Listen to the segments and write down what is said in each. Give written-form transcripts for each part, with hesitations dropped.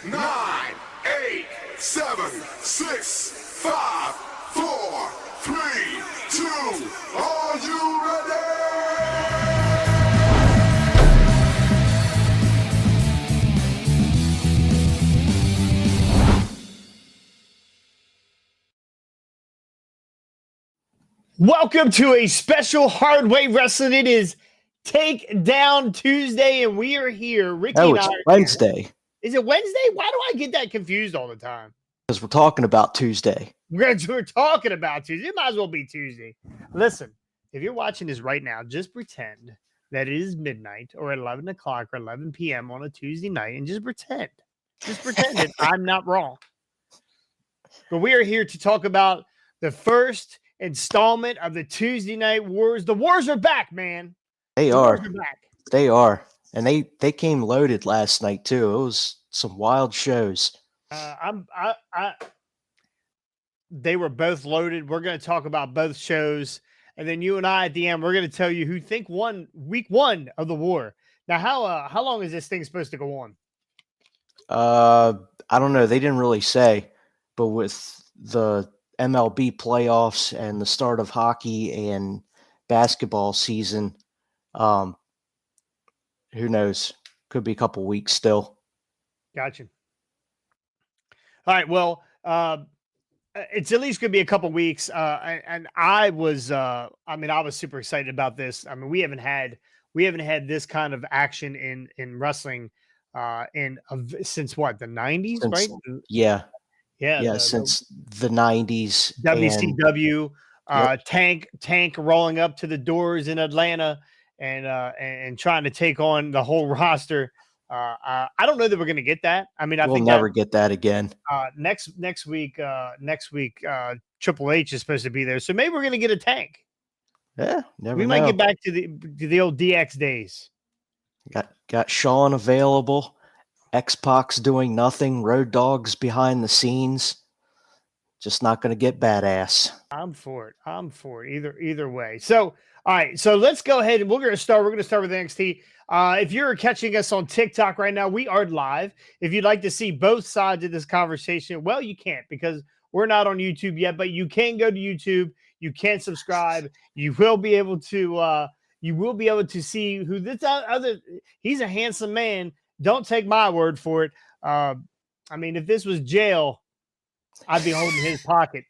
9, 8, 7, 6, 5, 4, 3, 2. Are you ready? Welcome to a special Hard Way Wrestling. It is Take Down Tuesday, and we are here. Ricky Oh, and it's I are here. Wednesday Is it Wednesday? Why do I get that confused all the time? because we're talking about Tuesday. We're talking about Tuesday. It might as well be Tuesday. Listen, if you're watching this right now, just pretend that it is midnight or 11 o'clock or 11 p.m. on a Tuesday night and just pretend. Just pretend that I'm not wrong. But we are here to talk about the first installment of the Tuesday Night Wars. The Wars are back, man. They The are. Wars are back. They are. And they came loaded last night too. It was some wild shows. They were both loaded. We're going to talk about both shows, and then you and I at the end, we're going to tell you who think won week one of the war. Now, how long is this thing supposed to go on? I don't know. They didn't really say, but with the MLB playoffs and the start of hockey and basketball season, who knows? Could be a couple weeks still. Gotcha. All right. Well, it's at least going to be a couple weeks. And I was super excited about this. I mean, we haven't had this kind of action in wrestling since what, the 90s, right? Yeah. Yeah. Since the 90s. WCW, Yep. Tank rolling up to the doors in Atlanta and trying to take on the whole roster. I don't know that we're going to get that. I mean, I We'll think never get that again. next week, Triple H is supposed to be there, so maybe we're going to get a Tank. Yeah, never We know. might get back to the old DX days. Got Sean available. X-Pac's doing nothing. Road Dogg's behind the scenes. Just not going to get badass. I'm for it. Either way. So, all right. So let's go ahead and we're going to start with NXT. If you're catching us on TikTok right now, we are live. If you'd like to see both sides of this conversation, well, you can't because we're not on YouTube yet, but you can go to YouTube. You can subscribe. You will be able to see who this other. He's a handsome man. Don't take my word for it. I mean, if this was jail, I'd be holding his pocket.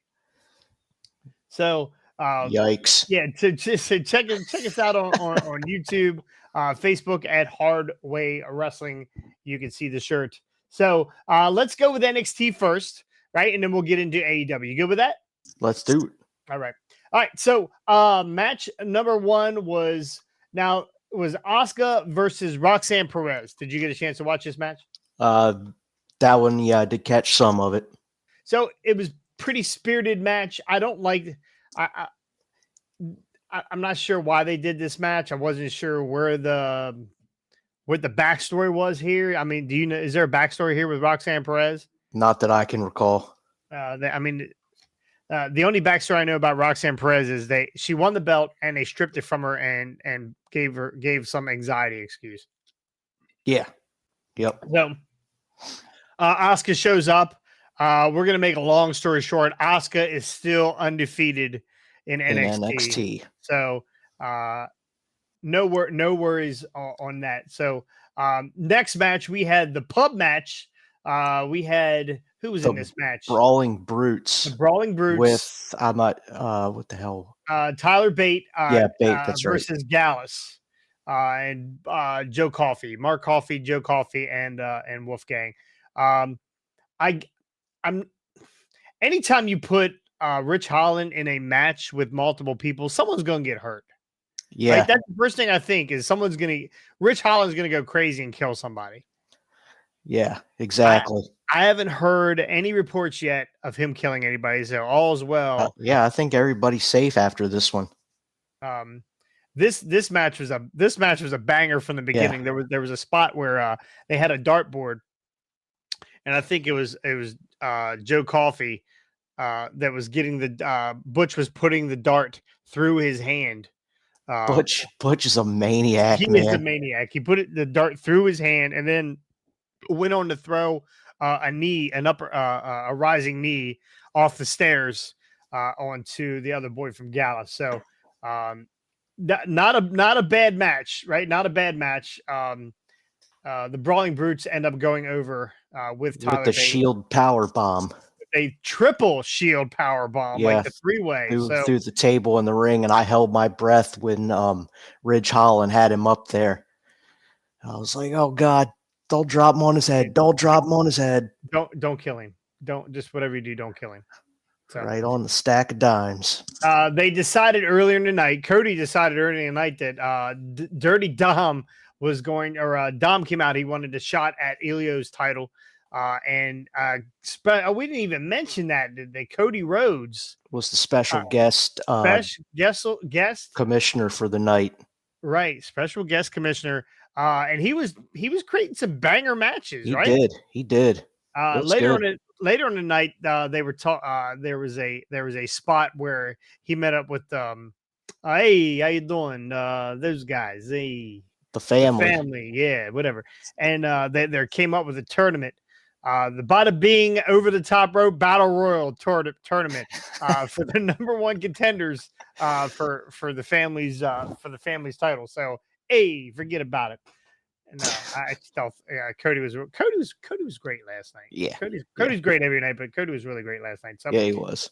So, Yikes. Yeah, to check us out on YouTube, Facebook at Hard Way Wrestling. You can see the shirt. So let's go with NXT first, right? And then we'll get into AEW. You good with that? Let's do it. All right. So match number one was Asuka versus Roxanne Perez. Did you get a chance to watch this match? That one, yeah, I did catch some of it. So it was pretty spirited match. I don't like. I'm not sure why they did this match. I wasn't sure what the backstory was here. I mean, do you know? Is there a backstory here with Roxanne Perez? Not that I can recall. The only backstory I know about Roxanne Perez is she won the belt and they stripped it from her and gave some anxiety excuse. Yeah. Yep. So Asuka shows up. We're gonna make a long story short. Asuka is still undefeated in NXT. So no worries on that. So next match we had the pub match. We had who was in this match? Brawling Brutes. The Brawling Brutes with what the hell? Tyler Bate. Bate. That's right. Versus Gallus and Joe Coffey, Mark Coffey, Joe Coffey, and Wolfgang. Anytime you put Rich Holland in a match with multiple people, someone's going to get hurt. Yeah. Like, that's the first thing I think is Rich Holland's going to go crazy and kill somebody. Yeah, exactly. I haven't heard any reports yet of him killing anybody, so all's well. Yeah, I think everybody's safe after this one. This match was a banger from the beginning. Yeah. There was a spot where they had a dartboard, and I think it was Joe Coffey that was getting Butch was putting the dart through his hand. Butch is a maniac. He is a maniac. He put the dart through his hand and then went on to throw a rising knee off the stairs onto the other boy from Gallus. So not a bad match, right? Not a bad match. The Brawling Brutes end up going over with Tyler the Bate. Shield power bomb. A triple Shield power bomb, like the 3-way. Through the table in the ring, and I held my breath when Ridge Holland had him up there. I was like, "Oh God, don't drop him on his head! Don't drop him on his head! Don't kill him! Don't just whatever you do, don't kill him." So, right on the stack of dimes. They decided earlier in the night. Cody decided earlier in the night that Dirty Dom was going, or Dom came out. He wanted a shot at Elio's title. We didn't even mention that Cody Rhodes was the special guest commissioner for the night. Right, special guest commissioner, and he was creating some banger matches. He did. Later on the night, they were there was a spot where he met up with hey, how you doing? Those guys, the family, yeah, whatever. And there came up with a tournament. The Bada Bing over the top rope battle royal tournament for the number one contenders for the family's title. So hey, forget about it. And I thought Cody was great last night. Yeah, Cody's great every night, but Cody was really great last night. So yeah, he was.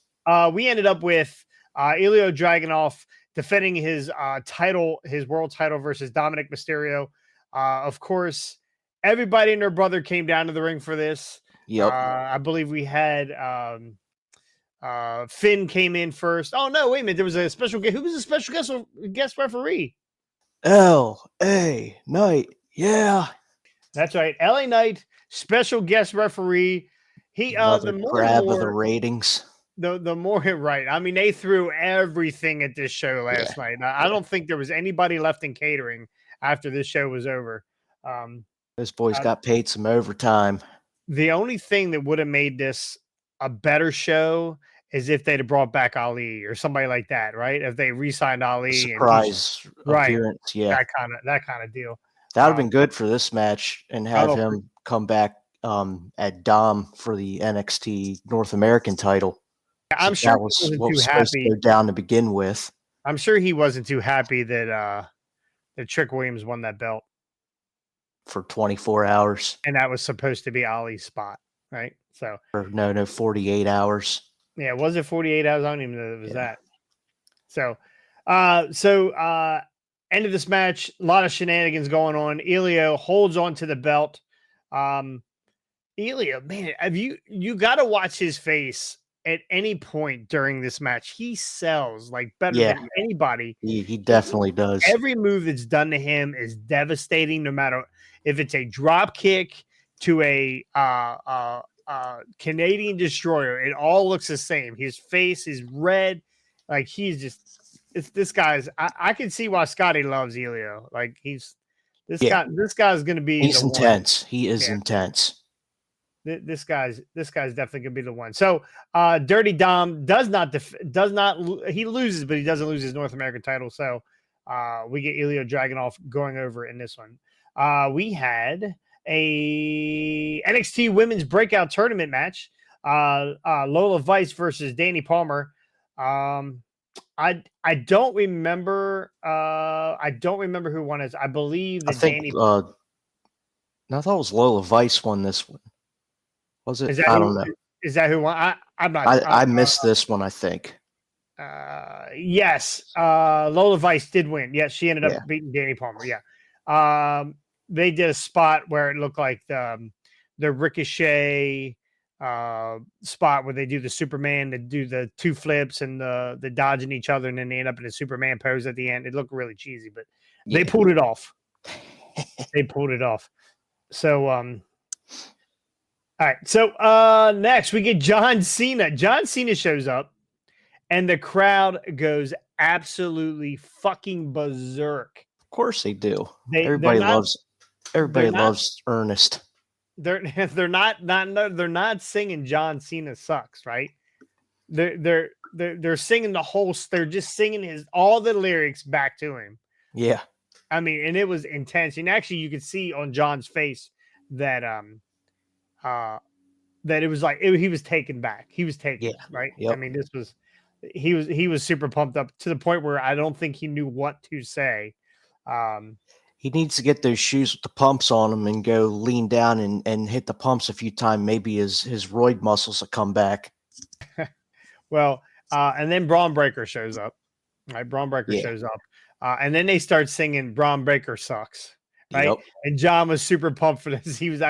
We ended up with Ilya Dragunov defending his title, his world title versus Dominic Mysterio. Of course, everybody and their brother came down to the ring for this. Yep. I believe we had Finn came in first. Oh no, wait a minute. There was a special guest. Who was a special guest referee? L.A. Knight. Yeah. That's right. LA Knight, special guest referee. He the more grab of the ratings. The more right. I mean, they threw everything at this show last night. I don't think there was anybody left in catering after this show was over. Those boys got paid some overtime. The only thing that would have made this a better show is if they'd have brought back Ali or somebody like that, right? If they re-signed Ali, surprise appearance, that kind of deal. That would have been good for this match, and have him come back at Dom for the NXT North American title. I'm sure that was what was supposed to go down to begin with. I'm sure he wasn't too happy that Trick Williams won that belt for 24 hours, and that was supposed to be Ali's spot, right? So no, 48 hours. Yeah, was it 48 hours? I don't even know if it was that. So, end of this match, a lot of shenanigans going on. Elio holds on to the belt. Elio, man, you got to watch his face at any point during this match. He sells like better than anybody. He definitely does. Every move that's done to him is devastating, no matter if it's a drop kick to a Canadian destroyer. It all looks the same. His face is red. Like he's just, this guy's, I can see why Scotty loves Elio. Like this guy's going to be, he's intense. He is intense. This guy's definitely gonna be the one. So Dirty Dom he loses, but he doesn't lose his North American title. So we get Ilya Dragunov going over in this one. We had a NXT Women's Breakout Tournament match. Lola Vice versus Danny Palmer. I don't remember. I don't remember who won it. I believe that Danny. I thought it was Lola Vice won this one. Was it? I don't know. Is that who won? I'm not. I missed this one, I think. Yes. Lola Vice did win. Yes, she ended up beating Danny Palmer. Yeah. They did a spot where it looked like the Ricochet spot where they do the Superman, they do the two flips and the dodging each other, and then they end up in a Superman pose at the end. It looked really cheesy, but they pulled it off. They pulled it off. So, all right. So next we get John Cena. John Cena shows up and the crowd goes absolutely fucking berserk. Of course they do. Everybody loves Ernest. They're not singing John Cena sucks, right? They're singing they're just singing all the lyrics back to him. Yeah. I mean, and it was intense. And actually you could see on John's face that that it was like he was taken back. He was taken, Yeah. right? I Yep. mean, he was super pumped up to the point where I don't think he knew what to say. He needs to get those shoes with the pumps on them and go lean down and hit the pumps a few times. Maybe his roid muscles will come back. Well, and then Braun Breaker shows up. Right, Braun Breaker Yeah. shows up, and then they start singing "Braun Breaker sucks." Right, Yep. and John was super pumped for this. He was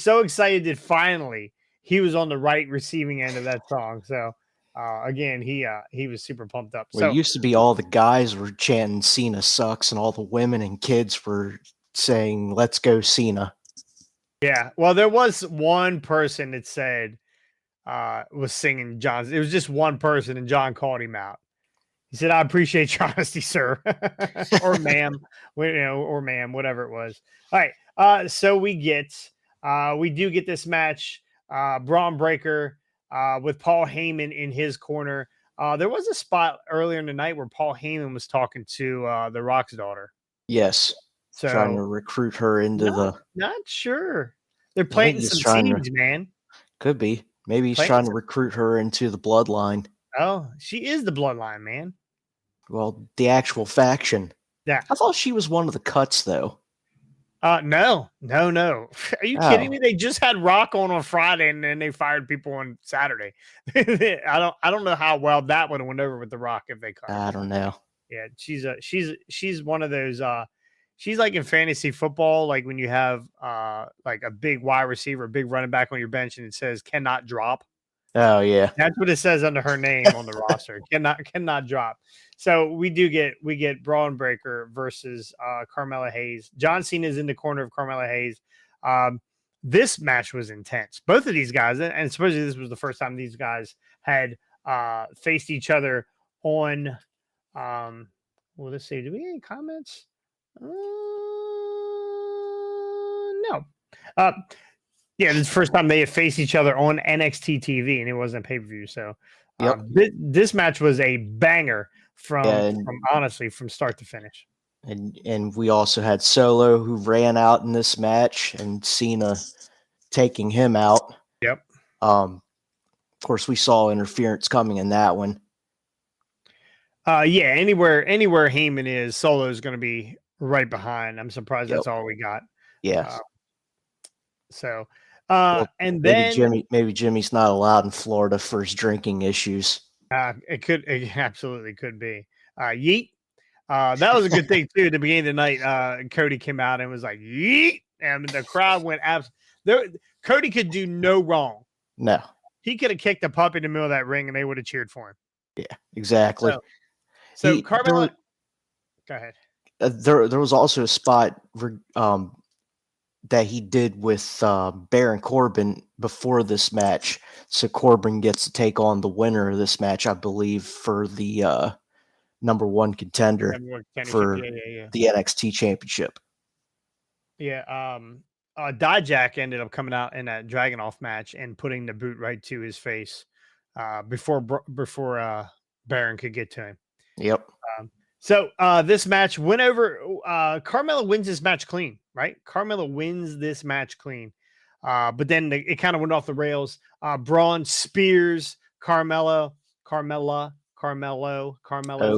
so excited that finally he was on the right receiving end of that song. So again, he was super pumped up. Where it So used to be all the guys were chanting Cena sucks and all the women and kids were saying let's go Cena. yeah, well, there was one person that said was singing John's. It was just one person, and John called him out. He said, "I appreciate your honesty, sir," or "ma'am," or "ma'am," whatever it was. All right, so we do get this match, Braun Breaker with Paul Heyman in his corner. There was a spot earlier in the night where Paul Heyman was talking to The Rock's daughter. Yes. Trying to So recruit her into not the not sure. They're I think planting he's some trying to seeds, man. could be. Maybe he's Planting trying to some, recruit her into the bloodline. oh, she is the bloodline, man. Well, the actual faction. Yeah. I thought she was one of the cuts though. No. Are you kidding Oh, me? They just had Rock on Friday, and then they fired people on Saturday. I don't know how well that would have went over with the Rock if they cut her. I don't know. Yeah, she's one of those. She's like in fantasy football, like when you have like a big wide receiver, a big running back on your bench, and it says cannot drop. Oh yeah. That's what it says under her name on the roster. Cannot drop. So we get Braun Breaker versus Carmella Hayes. John Cena is in the corner of Carmella Hayes. This match was intense. Both of these guys, and supposedly this was the first time these guys had faced each other on. Well, let's see. Do we have any comments? No. Yeah, this is the first time they had faced each other on NXT TV, and it wasn't pay per view. So, Yep. this match was a banger And from honestly from start to finish. and we also had Solo who ran out in this match and Cena taking him out. Yep. Of course we saw interference coming in that one. Yeah. Anywhere Heyman is, Solo is going to be right behind. I'm surprised Yep. that's all we got. Yeah. So, Well, and then maybe Jimmy's not allowed in Florida for his drinking issues. it absolutely could be. Yeet. That was a good thing too. At the beginning of the night, Cody came out and was like, "Yeet," and the crowd went there. Cody could do no wrong. No. He could have kicked a pup in the middle of that ring, and they would have cheered for him. Yeah, exactly. So Carmella, go ahead. There was also a spot that he did with Baron Corbin before this match. So Corbin gets to take on the winner of this match, I believe, for the number one contender for the NXT championship. Yeah. Dijak ended up coming out in that Dragunov match and putting the boot right to his face before Baron could get to him. Yep. So this match went over. Carmella wins this match clean, right? Carmella wins this match clean. But then it kind of went off the rails. Braun spears Carmella's in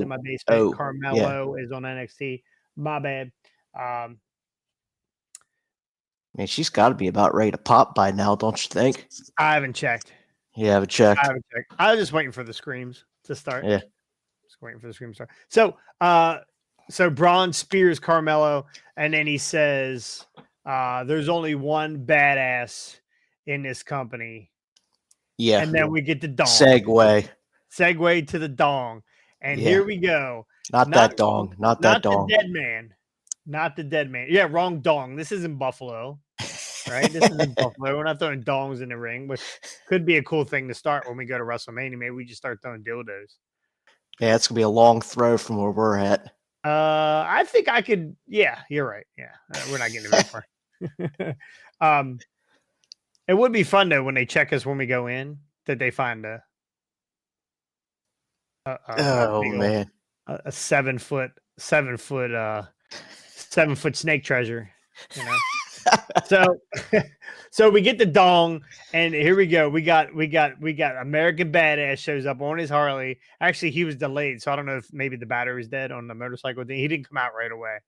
my basement. Carmelo is on NXT. My bad. Man, she's got to be about ready to pop by now, don't you think? I haven't checked. You haven't checked. I was just waiting for the screams to start. Yeah. Just waiting for the scream to start. So Braun spears Carmelo, and then he says, there's only one badass in this company. Yeah. And then we get the dong. Segue to the dong. And here we go. Not that dong. Not that dong. The dead man. Not the dead man. Yeah, wrong dong. This isn't Buffalo. Right? This isn't Buffalo. We're not throwing dongs in the ring, which could be a cool thing to start when we go to WrestleMania. Maybe we just start throwing dildos. Yeah, it's gonna be a long throw from where we're at. I think I could. Yeah, you're right. Yeah, we're not getting very far. It would be fun though when they check us when we go in that they find a 7 foot snake treasure. You know, So, so we get the dong, and here we go. We got American Badass shows up on his Harley. Actually, he was delayed, so I don't know if maybe the battery was dead on the motorcycle thing. He didn't come out right away.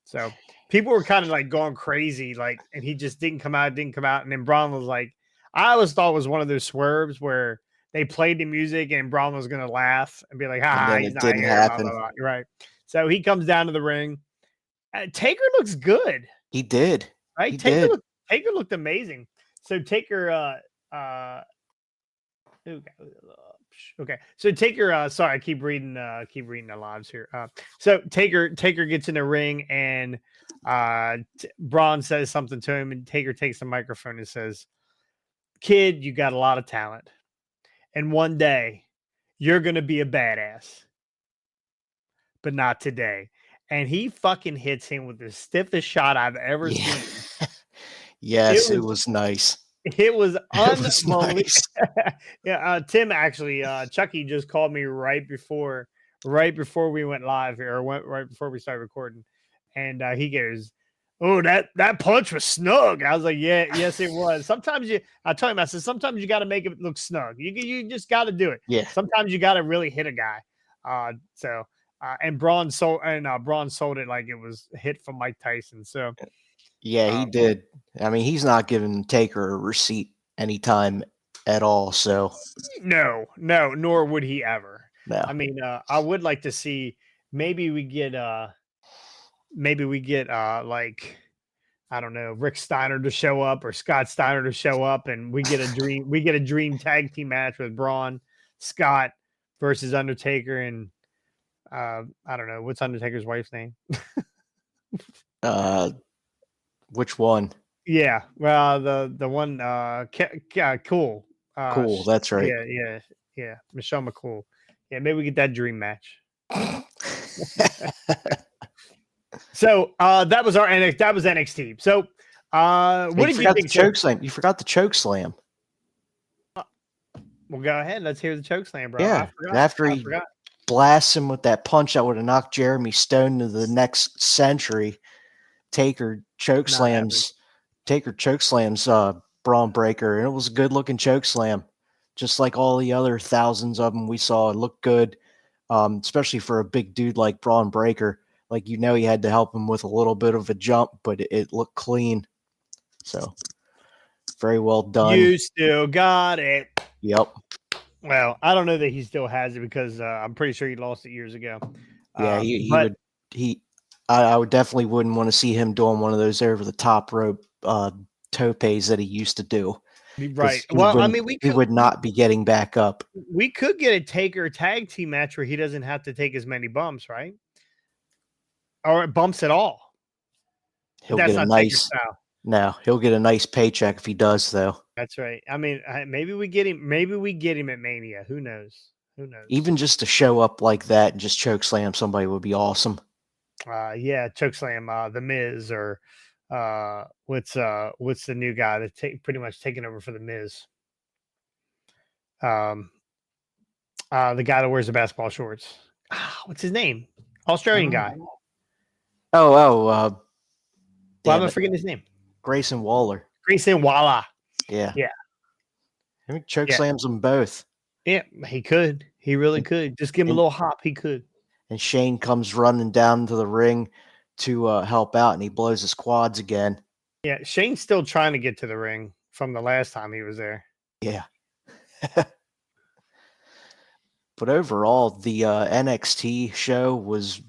So people were kind of like going crazy, like, and he just didn't come out. And then Braun was like, I always thought it was one of those swerves where they played the music and Braun was going to laugh and be like, And ha, then he's it not didn't here. Blah, happen. blah, blah. Right. So he comes down to the ring. Taker looks good. He did. Right? He did. Taker looked amazing. So Taker, okay. So Taker, sorry, I keep reading the lives here. So Taker gets in the ring and Braun says something to him, and Taker takes the microphone and says, "Kid, you got a lot of talent, and one day you're gonna be a badass, but not today." And he fucking hits him with the stiffest shot I've ever Yeah. seen. Yes, it was nice. It was It was unbelievable. nice. Yeah, Tim actually, Chucky just called me right before we went live here, or right before we started recording, and he goes, "Oh, that punch was snug." I was like, "Yeah, yes, it was." I told him, I said, sometimes you got to make it look snug. You just got to do it. Yeah. Sometimes you got to really hit a guy. And Braun sold it like it was a hit from Mike Tyson. So. Yeah, he did. I mean, he's not giving Taker a receipt anytime at all. So No, nor would he ever. no. I mean, I would like to see maybe we get like, I don't know, Rick Steiner to show up or Scott Steiner to show up, and we get a dream tag team match with Braun, Scott versus Undertaker, and I don't know, what's Undertaker's wife's name? Which one? Yeah, well, the one, Cool. Cool, that's right. Yeah, Michelle McCool. Yeah, maybe we get that dream match. So that was NXT. So what did you think? Choke slam. You forgot the choke slam. Well, go ahead. Let's hear the choke slam, bro. Yeah, after he blasts him with that punch that would have knocked Jeremy Stone to the next century, Taker choke slams Braun Breaker, and it was a good looking choke slam, just like all the other thousands of them we saw. It looked good, especially for a big dude like Braun Breaker. Like, you know, he had to help him with a little bit of a jump, but it looked clean. So very well done. You still got it. Yep. Well, I don't know that he still has it because I'm pretty sure he lost it years ago. Yeah, I would definitely wouldn't want to see him doing one of those over the top rope topes that he used to do. Right. Well, I mean, he would not be getting back up. We could get a Taker tag team match where he doesn't have to take as many bumps, right? Or bumps at all. He'll get a nice paycheck if he does, though. That's right. I mean, maybe we get him. Maybe we get him at Mania. Who knows? Even just to show up like that and just choke slam somebody would be awesome. Yeah, choke slam the Miz, or what's the new guy that's pretty much taking over for the Miz? The guy that wears the basketball shorts. What's his name? Australian guy. Why am I forgetting his name? Grayson Waller. Yeah. I think choke slams them both. Yeah, he could. He really could. Just give him a little hop. He could. And Shane comes running down to the ring to help out, and he blows his quads again. Yeah, Shane's still trying to get to the ring from the last time he was there. Yeah. But overall, the NXT show was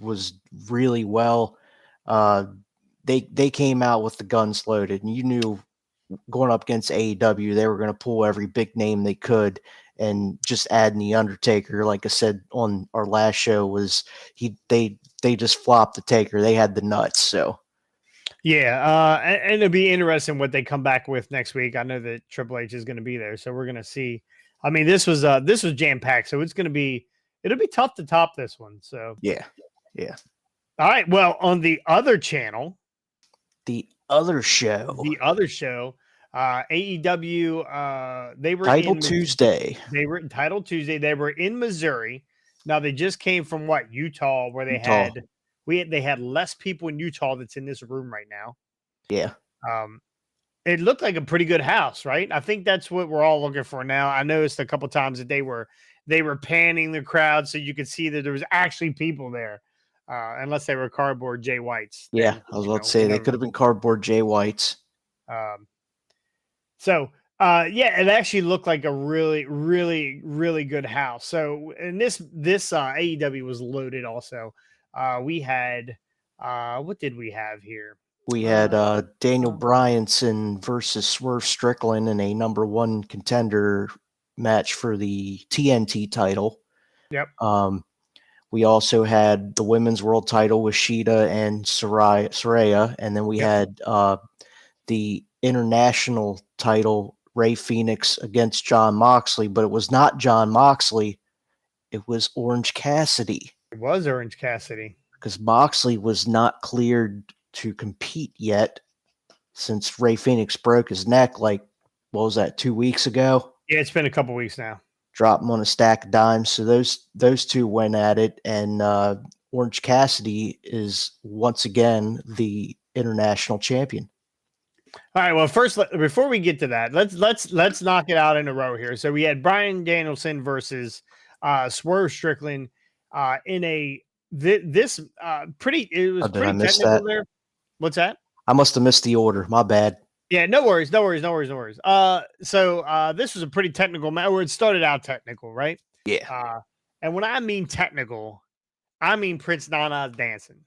really well. They came out with the guns loaded, and you knew going up against AEW, they were going to pull every big name they could, and just adding the Undertaker, like I said on our last show, was they just flopped the Taker. They had the nuts. So yeah, and it'll be interesting what they come back with next week. I know that Triple H is going to be there, so we're going to see. I mean, this was jam packed, so it'll be tough to top this one. So yeah. All right. Well, on the other channel, the other show, AEW, they were Title Tuesday. They were in Title Tuesday. They were in Missouri. Now they just came from Utah, where they had less people in Utah that's in this room right now. Yeah. It looked like a pretty good house, right? I think that's what we're all looking for now. I noticed a couple times that they were panning the crowd so you could see that there was actually people there, unless they were cardboard Jay Whites. Yeah, Then I was about to we say they never. could have been cardboard Jay Whites. Um, so yeah, it actually looked like a really, really, really good house. So and this AEW was loaded. Also, we had what did we have here? We had Daniel Bryanson versus Swerve Strickland in a #1 contender match for the TNT title. Yep. We also had the women's world title with Shida and Saraya, and then we had the international title, Ray Phoenix against John Moxley, but it was not John Moxley, it was Orange Cassidy. It was Orange Cassidy. Because Moxley was not cleared to compete yet since Ray Phoenix broke his neck, like, what was that, 2 weeks ago? Yeah, it's been a couple weeks now. Dropped him on a stack of dimes. So those two went at it, and Orange Cassidy is once again the international champion. All right. Well, first, before we get to that, let's knock it out in a row here. So we had Bryan Danielson versus Swerve Strickland in a this pretty. It was did I pretty miss technical that? there. What's that? I must have missed the order. My bad. Yeah, no worries. So this was a pretty technical match. Or it started out technical, right? Yeah. And when I mean technical, I mean Prince Nana's dancing.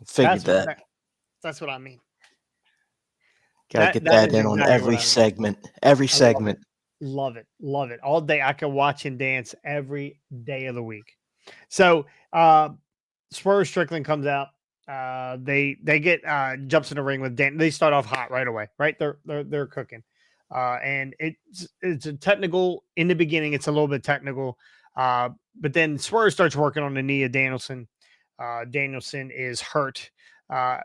Figured that. That's what I mean. Gotta get that in on every segment. Every segment. Love it. All day. I could watch him dance every day of the week. So Swerve Strickland comes out. They get jumps in the ring with Dan. They start off hot right away, right? They're cooking. And it's a technical in the beginning, it's a little bit technical. But then Swerve starts working on the knee of Danielson. Danielson is hurt. Not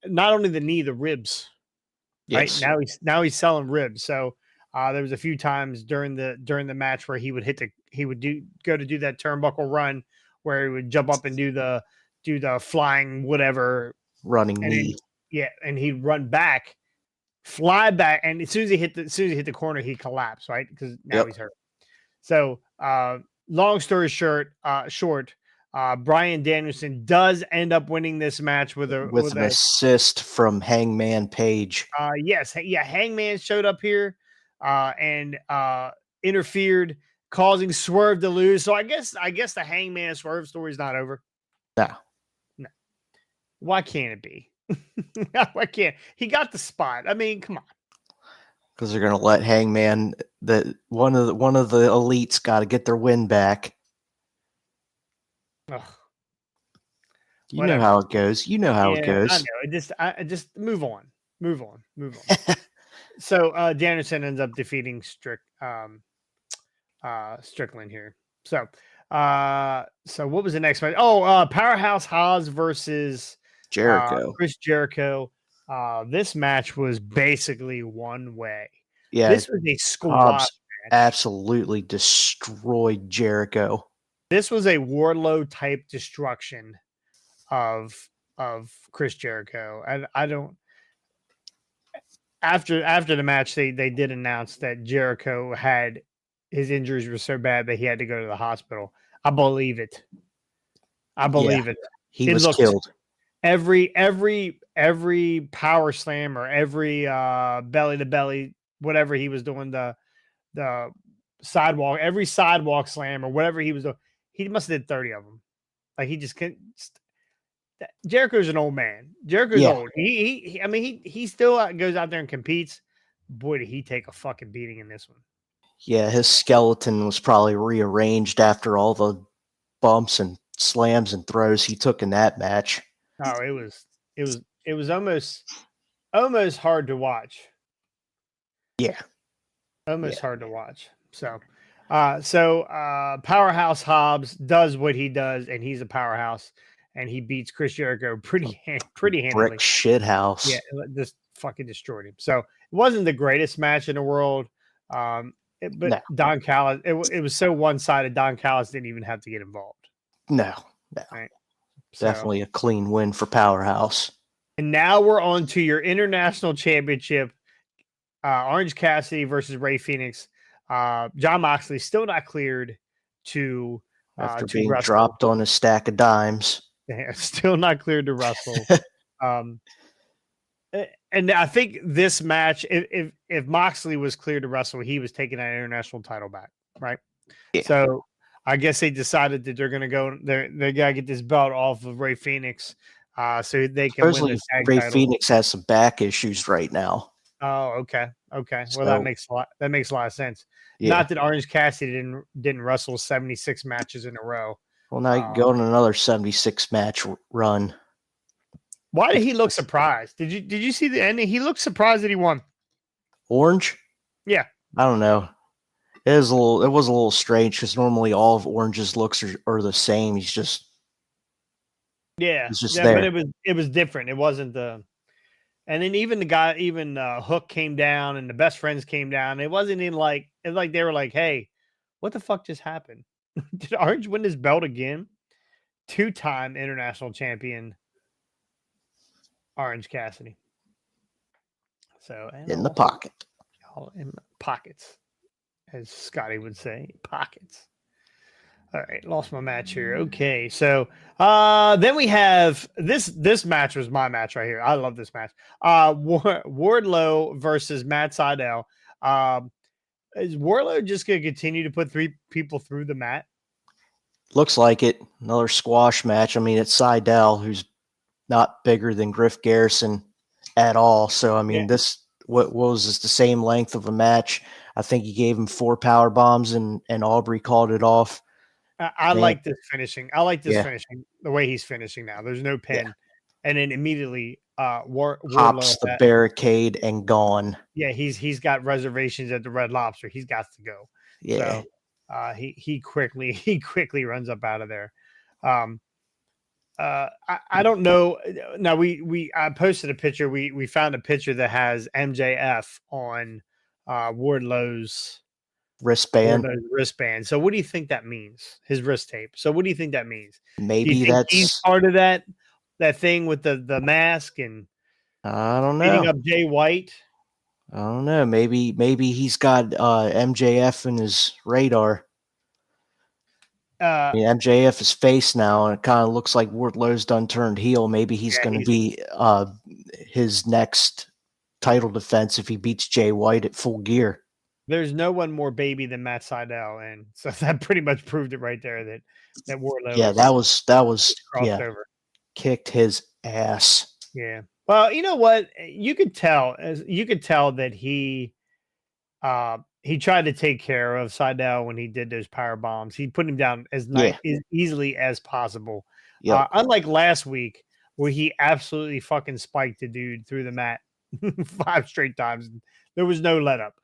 only the knee, the ribs. Yes. Right now he's selling ribs. So there was a few times during the match where he would go to do that turnbuckle run where he would jump up and do the flying whatever running knee. And he'd run back, fly back, and as soon as he hit the corner, he collapsed, right? Because now he's hurt. So long story short, Bryan Danielson does end up winning this match with an assist from Hangman Page. Yes. Yeah. Hangman showed up here and interfered, causing Swerve to lose. So I guess the Hangman Swerve story is not over. No. Why can't it be? Why can't he got the spot? I mean, come on. Because they're gonna let Hangman, one of the elites, got to get their win back. Ugh. You know how it goes. You know how it goes. I just move on. So Danielson ends up defeating Strickland here. So what was the next match? Powerhouse Hobbs versus Jericho. Chris Jericho. This match was basically one way. Yeah, this was a squash match. Absolutely destroyed Jericho. This was a Wardlow type destruction of Chris Jericho. And I don't. After the match, they did announce that Jericho had his injuries were so bad that he had to go to the hospital. I believe it. It. He was killed. Every power slam or every belly to belly, whatever he was doing, the sidewalk, every sidewalk slam or whatever he was doing, he must have did 30 of them. Like he just can't. Jericho's an old man. Jericho's old. He still goes out there and competes. Boy, did he take a fucking beating in this one. Yeah, his skeleton was probably rearranged after all the bumps and slams and throws he took in that match. Oh, it was almost hard to watch. Yeah. Almost hard to watch. So Powerhouse Hobbs does what he does, and he's a powerhouse, and he beats Chris Jericho pretty handily. Brick shit house. Yeah, just fucking destroyed him. So it wasn't the greatest match in the world. But no. Don Callis, it was so one-sided. Don Callis didn't even have to get involved. No. Right? Definitely a clean win for Powerhouse. And now we're on to your international championship. Orange Cassidy versus Ray Phoenix. John Moxley still not cleared to After being wrestle. dropped on a stack of dimes. Yeah, still not cleared to wrestle. um, and I think this match, if Moxley was cleared to wrestle, he was taking that international title back, right? Yeah. So I guess they decided that they're going to go. They got to get this belt off of Ray Phoenix, so they can win Supposedly the tag Ray title. Phoenix has some back issues right now. Oh, okay. Well, So, that makes a lot of sense. yeah. Not that Orange Cassidy didn't wrestle 76 matches in a row. Well, now you can go on another 76 match run. Why did he look surprised? Did you see the ending? He looked surprised that he won. Orange? Yeah. I don't know. It was a little strange because normally all of Orange's looks are the same. He's just Yeah. there. But it was different. It wasn't the. And then even the guy, Hook came down and the best friends came down. It wasn't even like it's like they were like, "Hey, what the fuck just happened? Did Orange win this belt again?" 2-time international champion, Orange Cassidy. So In the pocket. All in the pockets, as Scotty would say, pockets. All right, lost my match here. Okay, so then we have this match was my match right here. I love this match. Wardlow versus Matt Sydal. Is Wardlow just going to continue to put 3 people through the mat? Looks like it. Another squash match. I mean, it's Sydal, who's not bigger than Griff Garrison at all. So, I mean, this what was this the same length of a match? I think he gave him 4 power bombs, and Aubrey called it off. I like this finishing. I like this Yeah. finishing the way he's finishing now. There's no pin, Yeah. and then immediately Hops Wardlow the barricade and gone. Yeah, he's got reservations at the Red Lobster. He's got to go. Yeah. So he quickly runs up out of there. I don't know. Now I posted a picture. We found a picture that has MJF on Wardlow's Wristband. wristband. So what do you think that means? His wrist tape. So what do you think that means? Maybe do you think that's he's part of that thing with the mask and I don't beating know. up Jay White? I don't know. Maybe he's got MJF in his radar. I mean, MJF is face now, and it kind of looks like Wardlow's done turned heel. Maybe he's going to be his next title defense if he beats Jay White at Full Gear. There's no one more baby than Matt Sydal, and so that pretty much proved it right there that Wardlow. Yeah, that was crossed over. Kicked his ass. Yeah. Well, you know what? You could tell that he tried to take care of Sydal when he did those power bombs. He put him down as easily as possible. Yep. Unlike last week where he absolutely fucking spiked the dude through the mat 5 straight times. There was no let up.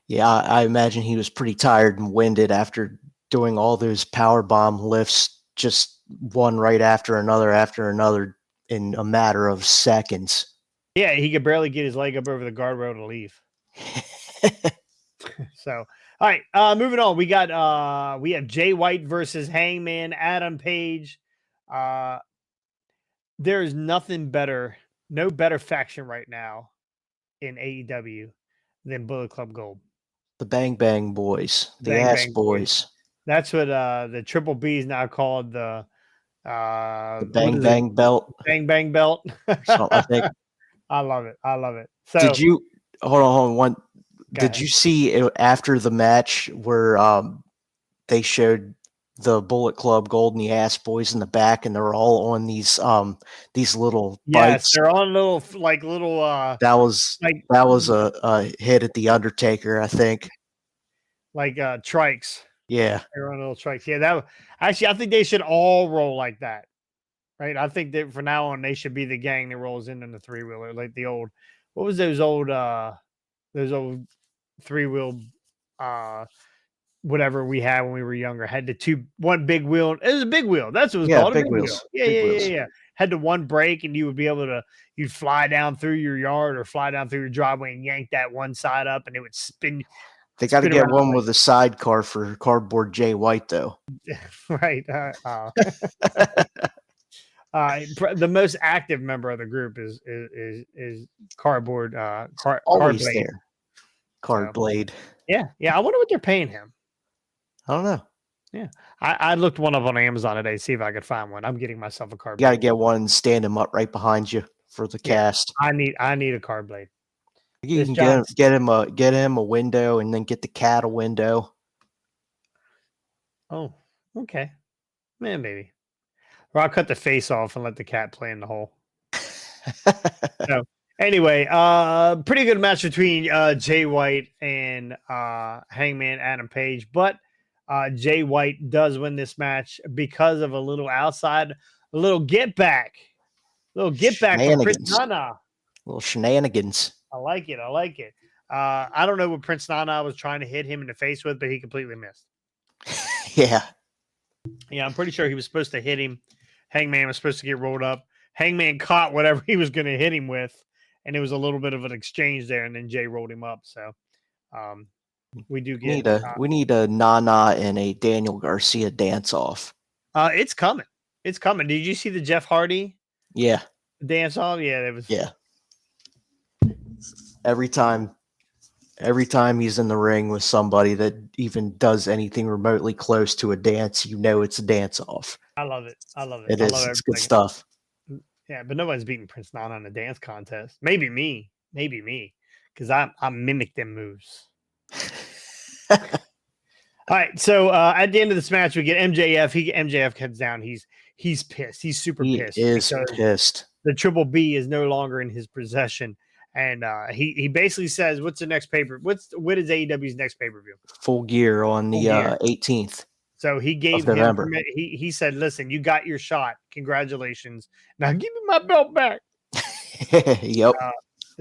Yeah, I imagine he was pretty tired and winded after doing all those power bomb lifts, just one right after another in a matter of seconds. Yeah, he could barely get his leg up over the guardrail to leave. So, all right, moving on. We have Jay White versus Hangman Adam Page. There is no better faction right now in AEW than Bullet Club Gold. The Bang Bang Boys, the Bang Ass Bang Boys. That's what the Triple B is now called. The Bang Bang Belt. Bang Bang Belt. So I think. I love it. So did you hold on? Did you see after the match where they showed the Bullet Club Gold and the Ass Boys in the back, and they're all on these little bikes? They're on little. That was a hit at the Undertaker, I think. Like trikes. Yeah, they're on little trikes. Yeah, I think they should all roll like that, right? I think that from now on they should be the gang that rolls in the 3-wheeler, like the old. What was those old 3-wheel whatever we had when we were younger? Had the one big wheel. It was a big wheel. That's what it was called. Big wheels. Yeah. Had the one brake, and you would be able to you'd fly down through your yard or fly down through your driveway and yank that one side up, and it would spin. They got to get one with a sidecar for Cardboard Jay White, though. Right. The most active member of the group is Cardboard Always Cardblade. there. Card So, Blade. yeah. I wonder what they're paying him. I don't know. Yeah, I looked one up on Amazon today, see if I could find one. I'm getting myself a Cardblade. You got to get one and stand him up right behind you for the cast. I need a Cardblade. You can get him a window and then get the cat a window. Oh, okay. Man, maybe. Or I'll cut the face off and let the cat play in the hole. So anyway, pretty good match between Jay White and Hangman Adam Page, but Jay White does win this match because of a little get back from Prince Nana. Little shenanigans. I like it. I don't know what Prince Nana was trying to hit him in the face with, but he completely missed. Yeah, I'm pretty sure he was supposed to hit him. Hangman was supposed to get rolled up. Hangman caught whatever he was going to hit him with, and it was a little bit of an exchange there, and then Jay rolled him up. So we do get we need a Nana and a Daniel Garcia dance off. It's coming. Did you see the Jeff Hardy? Yeah, dance off. Yeah, it was. Yeah. Every time he's in the ring with somebody that even does anything remotely close to a dance, it's a dance off. I love it. It is. It's good stuff. Yeah, but nobody's beating Prince Nana in a dance contest. Maybe me, because I mimic them moves. All right, so at the end of this match, we get MJF. MJF comes down. He's pissed. He's super pissed. He is pissed. The Triple B is no longer in his possession, and he basically says, "What's the next paper? What is AEW's next pay-per-view?" Full Gear on the 18th. So he gave him he said, "Listen, you got your shot. Congratulations. Now give me my belt back." Yep.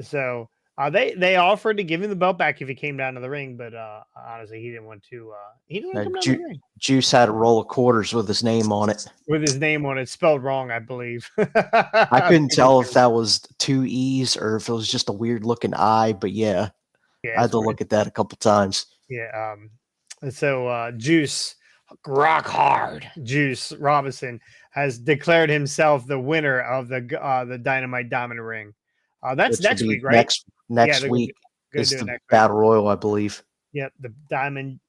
So they offered to give him the belt back if he came down to the ring, but honestly, he didn't want to. He didn't want to come down to the ring. Juice had a roll of quarters with his name on it. Spelled wrong, I believe. I couldn't tell if that was 2 E's or if it was just a weird looking I, but yeah I had to look at that a couple times. Yeah. So Juice. Rock hard. Juice Robinson has declared himself the winner of the Dynamite Diamond Ring. That's next week, right? Next week is the Battle Royal, I believe. Yep, the Diamond,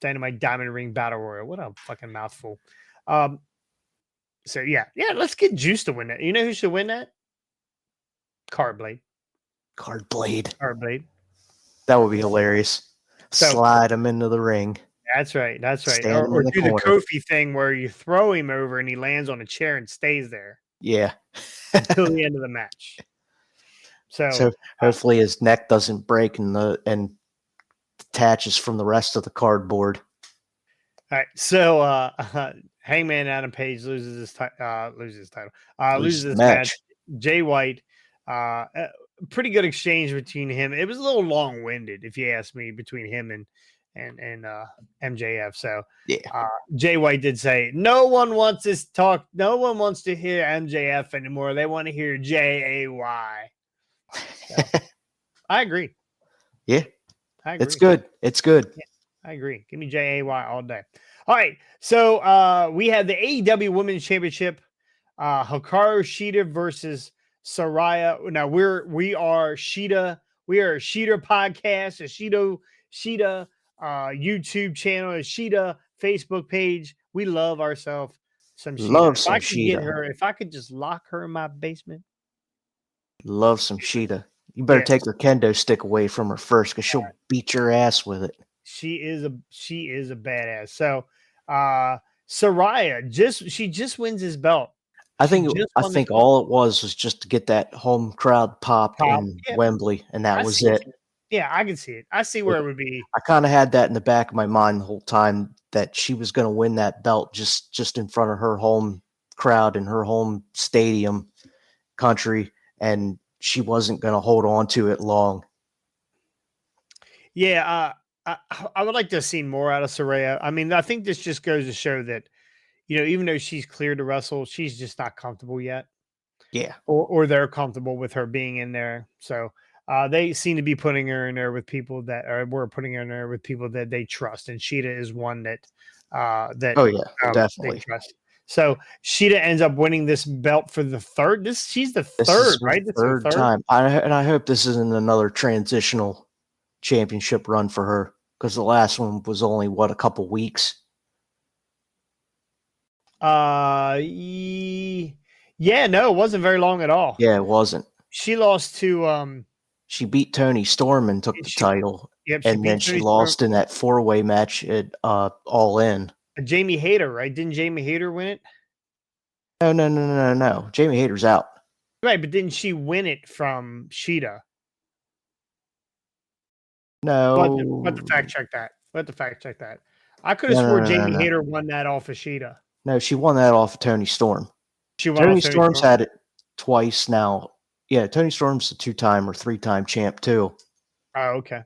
Dynamite Diamond Ring Battle Royal. What a fucking mouthful. So yeah, let's get Juice to win that. You know who should win that? Cardblade. That would be hilarious. Slide him into the ring. That's right. Or do the Kofi thing where you throw him over and he lands on a chair and stays there. Yeah. Until the end of the match. So hopefully his neck doesn't break and detaches from the rest of the cardboard. All right. So Hangman Adam Page loses his title. Loses this match. Jay White. Pretty good exchange between him. It was a little long-winded, if you ask me, between him and MJF. So Jay White did say no one wants this talk. No one wants to hear MJF anymore. They want to hear JAY. So, I agree. Yeah, I agree. It's good. Yeah, I agree. Give me JAY all day. All right. So we have the AEW Women's Championship. Hikaru Shida versus Saraya. Now we are Shida. We are a Shida podcast. A Shida YouTube channel, a Shida Facebook page. We love ourselves some Shida. If I could just lock her in my basement. Love some Shida. You better take her kendo stick away from her first, because she'll beat your ass with it. She is a badass. So Saraya just wins his belt. I think all it was just to get that home crowd pop in Wembley, and that was it. Yeah, I can see it. I see where it would be. I kind of had that in the back of my mind the whole time, that she was going to win that belt just in front of her home crowd in her home stadium country, and she wasn't going to hold on to it long. Yeah, I would like to have seen more out of Saraya. I mean, I think this just goes to show that, even though she's cleared to wrestle, she's just not comfortable yet. Yeah. Or they're comfortable with her being in there. So they seem to be putting her in there with people we're putting her in there with people that they trust. And Shida is one that definitely. they trust. So Sheeta ends up winning this belt for the third. She's the This third, is her right? This is the third third. time. I hope this isn't another transitional championship run for her, because the last one was only, a couple weeks. Yeah, no, it wasn't very long at all. Yeah, it wasn't. She lost to She beat Toni Storm and took the title. Yep, she And beat then she Toni Storm. lost in that 4-way match at All In. Jamie Hayter, right? Didn't Jamie Hayter win it? No. Jamie Hayter's out. Right, but didn't she win it from Sheeta? No. Let the fact check that. I could have swore Jamie Hayter won that off of Sheeta. No, she won that off of Toni Storm. She won Toni off Toni Storm's Storm. had it twice now. Yeah, Toni Storm's a 2-time or 3-time champ too. Oh, okay.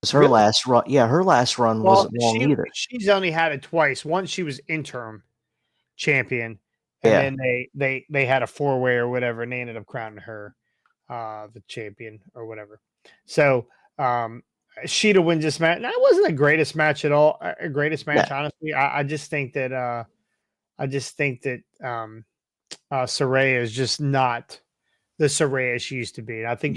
It's her last run. Yeah, her last run wasn't long either. She's only had it twice. Once she was interim champion, and then they had a 4-way or whatever, and they ended up crowning her the champion or whatever. So Sheeta wins this match. That wasn't the greatest match at all. Honestly. I just think that Saraya is just not the Saraya she used to be. I think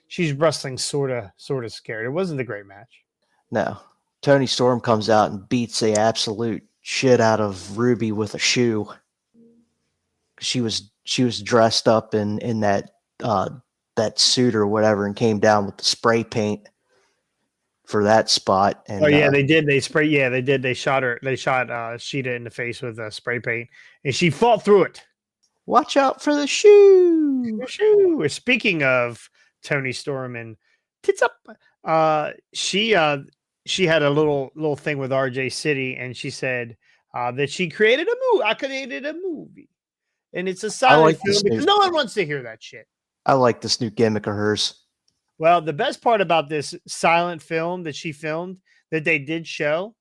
she's wrestling sort of scared. It wasn't a great match. No. Toni Storm comes out and beats the absolute shit out of Ruby with a shoe. She was dressed up in that that suit or whatever, and came down with the spray paint for that spot. And they did. They spray. Yeah, they did. They shot her. They shot Sheeta in the face with spray paint, and she fought through it. Watch out for the shoe. Speaking of Toni Storm and tits up, she had a little thing with RJ City, and she said that she created a movie. I created a movie, and it's a silent film because no one wants to hear that shit. I like this new gimmick of hers. Well, the best part about this silent film that she filmed that they did show,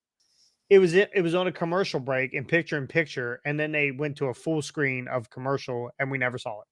it was on a commercial break in picture, and then they went to a full screen of commercial, and we never saw it.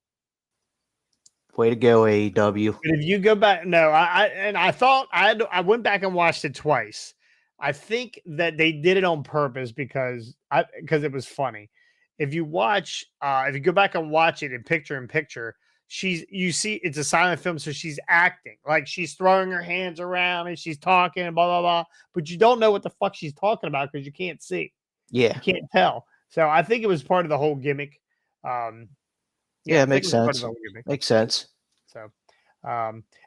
Way to go, AEW. But if you go back, no, I went back and watched it twice. I think that they did it on purpose because it was funny. If you go back and watch it in picture, you see it's a silent film, so she's acting like she's throwing her hands around and she's talking and blah blah blah, but you don't know what the fuck she's talking about because you can't see. Yeah, you can't tell. So I think it was part of the whole gimmick. It makes sense. Makes sense. So,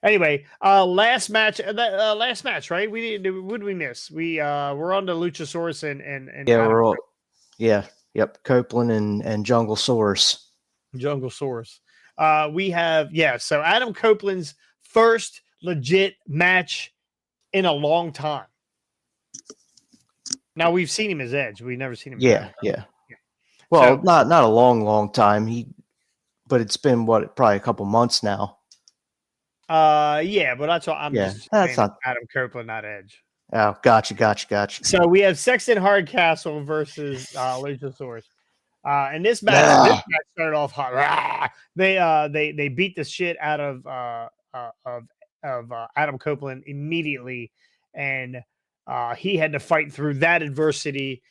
anyway, last match, right? What did we miss? We're on to Luchasaurus and yeah, we're all, yep, Copeland and Jungle Source. We have, so Adam Copeland's first legit match in a long time. Now we've seen him as Edge. We've never seen him. Yeah. Well, not a long time. But it's been probably a couple months now. But that's what I'm just saying. Not Adam Copeland, not Edge. Oh, gotcha. So we have Sexton Hardcastle versus Luchasaurus. And this match started off hot. They beat the shit out of Adam Copeland immediately, and he had to fight through that adversity.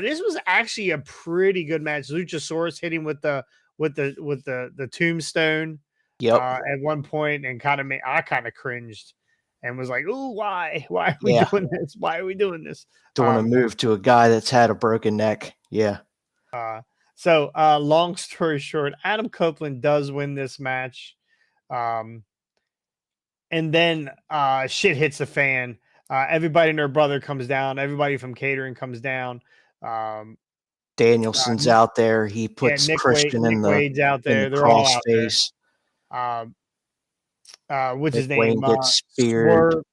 This was actually a pretty good match. Luchasaurus hit him with the tombstone. Yep. At one point, and I kind of cringed and was like, "Ooh, why? Why are we doing this? Why are we doing this?" Don't want to move to a guy that's had a broken neck. Yeah. So long story short, Adam Copeland does win this match. And then shit hits the fan. Everybody and their brother comes down. Everybody from catering comes down. Danielson's out there. He puts Christian in the Wade's out there. They're all out there. What's his name? Wayne gets speared.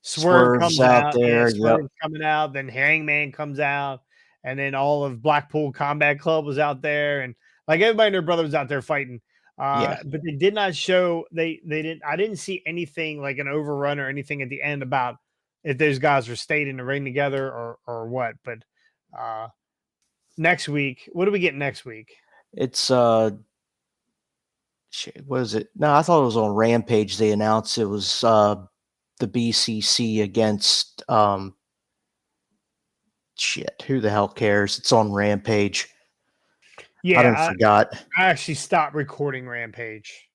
Swerve comes out there. Swerve's coming out. Then Hangman comes out. And then all of Blackpool Combat Club was out there, and like everybody and their brother was out there fighting. But they did not show. They didn't. I didn't see anything like an overrun or anything at the end about if those guys were stayed in the ring together or what. But next week, what do we get next week? It's what is it? No, I thought it was on Rampage. They announced it was the BCC against shit, who the hell cares? It's on Rampage. I Yeah, don't forgot. I actually stopped recording Rampage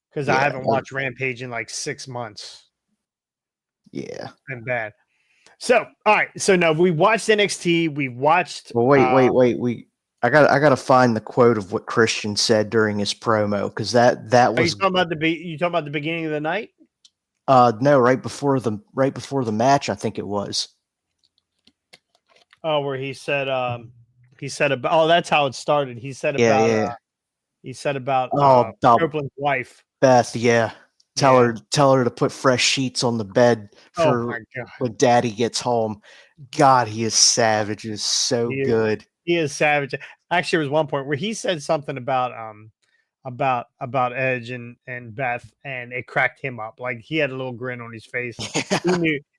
because I Yeah, haven't watched Rampage in like 6 months. yeah. And bad. So, all right. So no, we watched NXT. We watched. Well, wait. I gotta find the quote of what Christian said during his promo because that Are you was talking about you talking about the beginning of the night? no right before the match I think it was. Oh, where he said about. Oh, that's how it started. Yeah. He said about Oh, about Copeland's wife. Beth, yeah. Yeah. Tell her to put fresh sheets on the bed Oh for my god. when Daddy gets home. God, he is savage. Is so He is, good. he is savage. Actually, there was one point where he said something about Edge and Beth, and it cracked him up. Like he had a little grin on his face.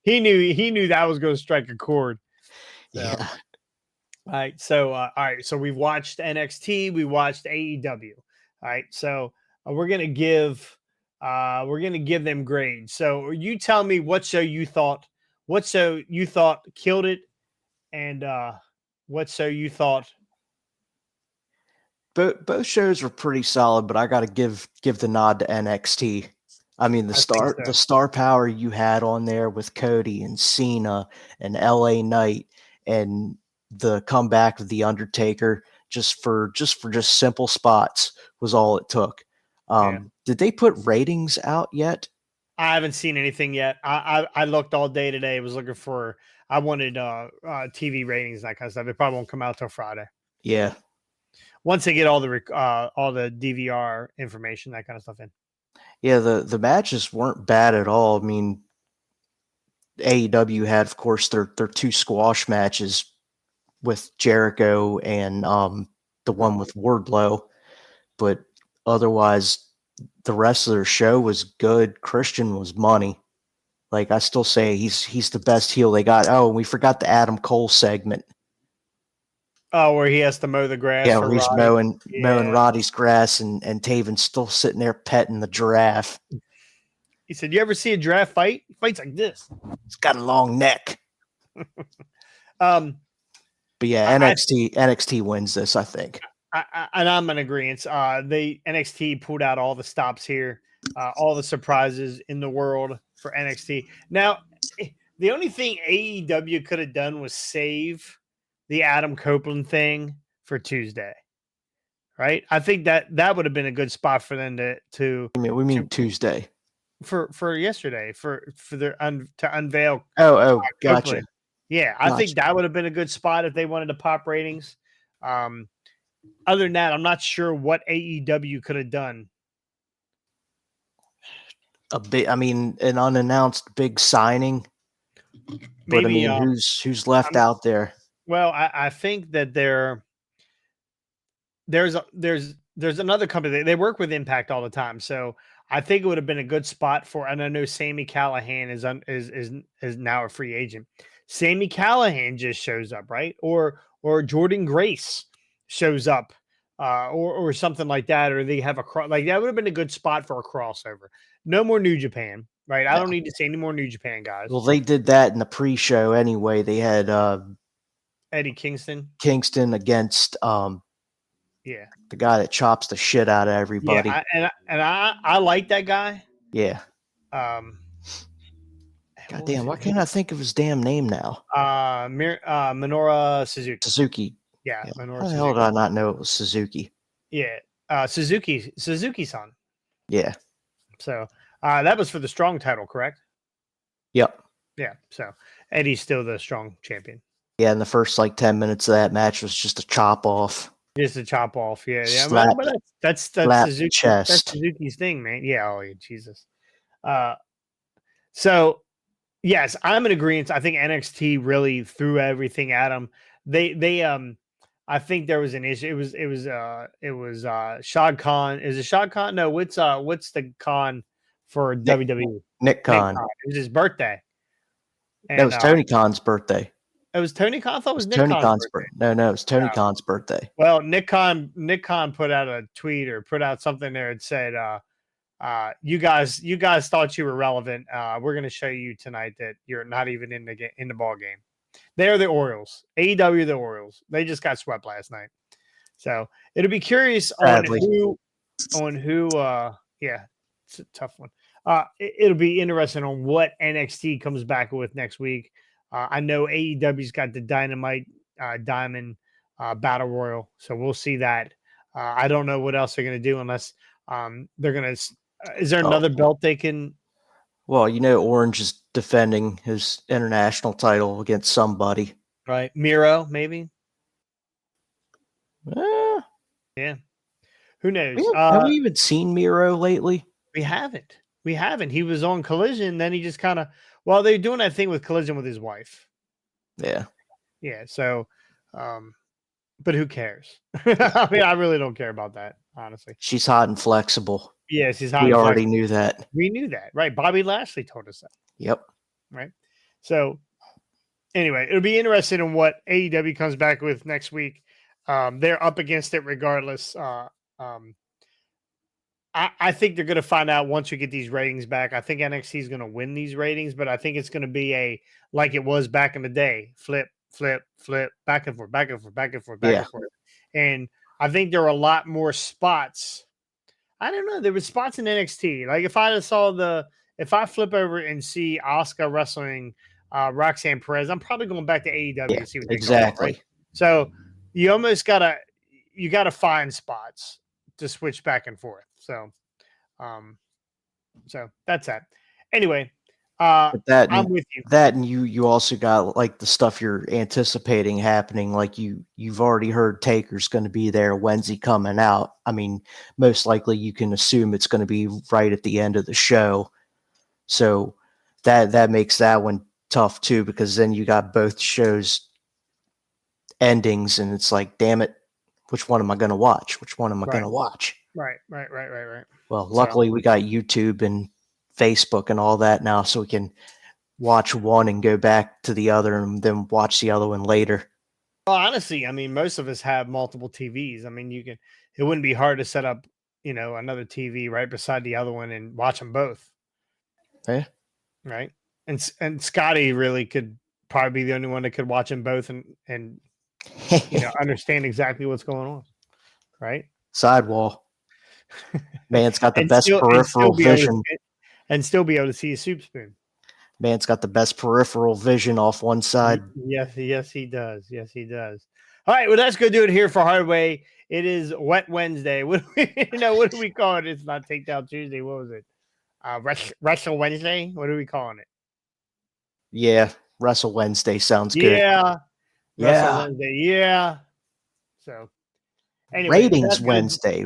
He knew that was going to strike a chord. So, Yeah. all right. So we've watched NXT, we watched AEW. All right. So we're gonna give them grades. So you tell me what show you thought killed it, and what show you thought. Both shows were pretty solid, but I got to give the nod to NXT. I mean, I think so. the star power you had on there with Cody and Cena and LA Knight and the comeback of the Undertaker just for simple spots was all it took. Yeah. Did they put ratings out yet? I haven't seen anything yet. I looked all day today. Was looking for. I wanted TV ratings and that kind of stuff. It probably won't come out till Friday. Yeah. Once they get all the DVR information, that kind of stuff in. Yeah, the matches weren't bad at all. I mean, AEW had, of course, their two squash matches with Jericho and the one with Wardlow, but otherwise, the rest of their show was good. Christian was money. Like I still say, he's the best heel they got. Oh, and we forgot the Adam Cole segment. Oh, where he has to mow the grass Yeah, for where he's Roddy. mowing Yeah. Roddy's grass, and Taven's still sitting there petting the giraffe. He said, "You ever see a giraffe fight? He fights like this." It's got a long neck. Um, But yeah, I, NXT wins this, I think. and I'm in agreement. The NXT pulled out all the stops here, all the surprises in the world for NXT. Now, the only thing AEW could have done was save the Adam Copeland thing for Tuesday, right? I think that would have been a good spot for them to I mean, we mean Tuesday. for yesterday for their to unveil. Oh, gotcha. Copeland. Yeah, I think that would have been a good spot if they wanted to pop ratings. Other than that, I'm not sure what AEW could have done. An unannounced big signing. But Maybe I mean, who's left out there? well, I think that there's another company. They work with Impact all the time, so I think it would have been a good spot for. And I know Sammy Callahan is now a free agent. Sammy Callahan just shows up, right? Or Jordan Grace shows up, or something like that, or they have like that would have been a good spot for a crossover. No more New Japan, right? I don't need to see any more New Japan guys. Well, they did that in the pre-show anyway. They had Eddie Kingston. Kingston against Yeah. the guy that chops the shit out of everybody. Yeah, I like that guy. Yeah. Um, God damn, why can't I think of his damn name now? Minoru Suzuki. Suzuki. Yeah, Yeah. Minoru How the Suzuki. hell did I not know it was Suzuki? Yeah, Suzuki-san. Yeah. So that was for the strong title, correct? Yep. Yeah. So Eddie's still the strong champion. Yeah, and the first like 10 minutes of that match was just a chop off. Just a chop off. Yeah. Slap, But that's Suzuki. Chest. That's Suzuki's thing, man. Yeah. Oh, Jesus. So yes, I'm in agreement. I think NXT really threw everything at them. I think there was an issue. It was Shad Khan. Is it Shad Khan? No, what's the Khan for WWE? Nick Khan. It was his birthday. That was Tony Khan's birthday. It was Tony Khan. I thought it was Nick Tony Khan's birthday. No, it was Tony Khan's birthday. Well, Nick Khan put out a tweet or put out something there and said, you guys thought you were relevant. We're going to show you tonight that you're not even in the ball game. They're the Orioles. AEW, the Orioles. They just got swept last night. So it'll be curious Sadly. on who. Yeah, it's a tough one. It'll be interesting on what NXT comes back with next week. I know AEW's got the Dynamite Diamond Battle Royal, so we'll see that. I don't know what else they're going to do unless they're going to. Is there another belt they can? Well, you know, Orange is defending his international title against somebody. Right, Miro, maybe. Eh, Yeah, who knows? have we even seen Miro lately? We haven't. We haven't. He was on Collision, then he just kind of. Well, they're doing that thing with Collision with his wife. Yeah. Yeah. So, but who cares? I mean, I really don't care about that, honestly. She's hot and flexible. Yes, he's hot. We already knew that. We knew that, right? Bobby Lashley told us that. Yep. Right. So, anyway, it'll be interesting in what AEW comes back with next week. They're up against it regardless. I think they're going to find out once we get these ratings back. I think NXT is going to win these ratings, but I think it's going to be like it was back in the day, flip, back and forth, back and forth, back and forth, back and forth. And I think there are a lot more spots. I don't know. There were spots in NXT. Like if I flip over and see Asuka wrestling Roxanne Perez, I'm probably going back to AEW to see what they're going on, right? So you almost gotta find spots to switch back and forth. So that's that. Anyway, I'm with you. That and you also got like the stuff you're anticipating happening. Like you've already heard Taker's going to be there. When's he coming out? I mean, most likely you can assume it's going to be right at the end of the show. So that makes that one tough too, because then you got both shows endings, and it's like, damn it, which one am I going to watch? Which one am I going to watch? Right. Well, luckily we got YouTube and Facebook and all that now, so we can watch one and go back to the other and then watch the other one later. Well, honestly, I mean, most of us have multiple TVs. I mean, it wouldn't be hard to set up, another TV right beside the other one and watch them both. Yeah. Right. And Scotty really could probably be the only one that could watch them both and understand exactly what's going on. Right. Sidewall. Man's got the best peripheral vision. And still be able to see a soup spoon. Man's got the best peripheral vision off one side. Yes, he does. Yes, he does. All right, well, let's go do it here for Hardway. It is Wet Wednesday. What do we call it? It's not Takedown Tuesday. What was it? Wrestle Wednesday? What are we calling it? Yeah, Wrestle Wednesday sounds good. Yeah. Wrestle Wednesday. Yeah. So, anyway. Ratings Wednesday.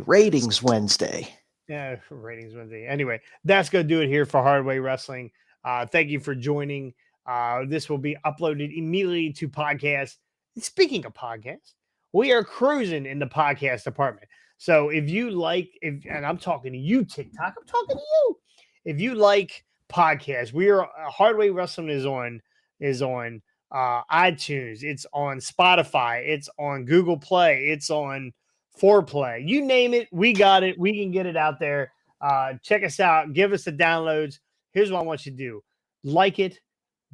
Yeah, Ratings Wednesday. Anyway, that's going to do it here for Hardway Wrestling. Thank you for joining. This will be uploaded immediately to podcast. Speaking of podcasts, we are cruising in the podcast department. So if you like, and I'm talking to you, TikTok, I'm talking to you. If you like podcasts, Hardway Wrestling is on iTunes. It's on Spotify. It's on Google Play. It's on Foreplay. You name it, we got it. We can get it out there. Check us out. Give us the downloads. Here's what I want you to do. Like it,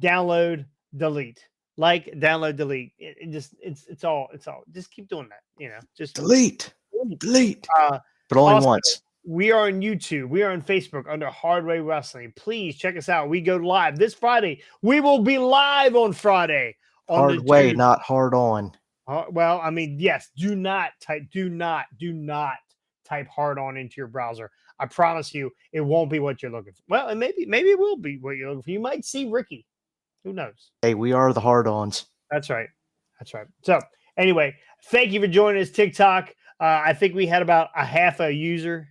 download, delete. Like, download, delete. It's all. Just keep doing that. Just delete. But only also, once. We are on YouTube. We are on Facebook under Hardway Wrestling. Please check us out. We go live this Friday. We will be live on Friday. Hardway, not hard on. Well, I mean, yes, do not type hard on into your browser. I promise you it won't be what you're looking for. Well, and maybe it will be what you're looking for. You might see Ricky. Who knows? Hey, we are the hard ons. That's right. So anyway, thank you for joining us, TikTok. I think we had about a half a user.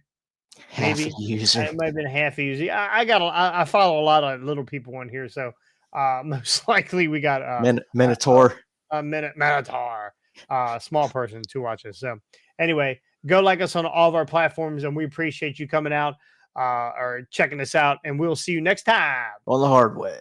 Maybe. It might have been a half a user. I follow a lot of little people on here, so most likely we got Minotaur. Minotaur, small person to watch us. So anyway, go like us on all of our platforms, and we appreciate you coming out or checking us out, and we'll see you next time on the Hard Way.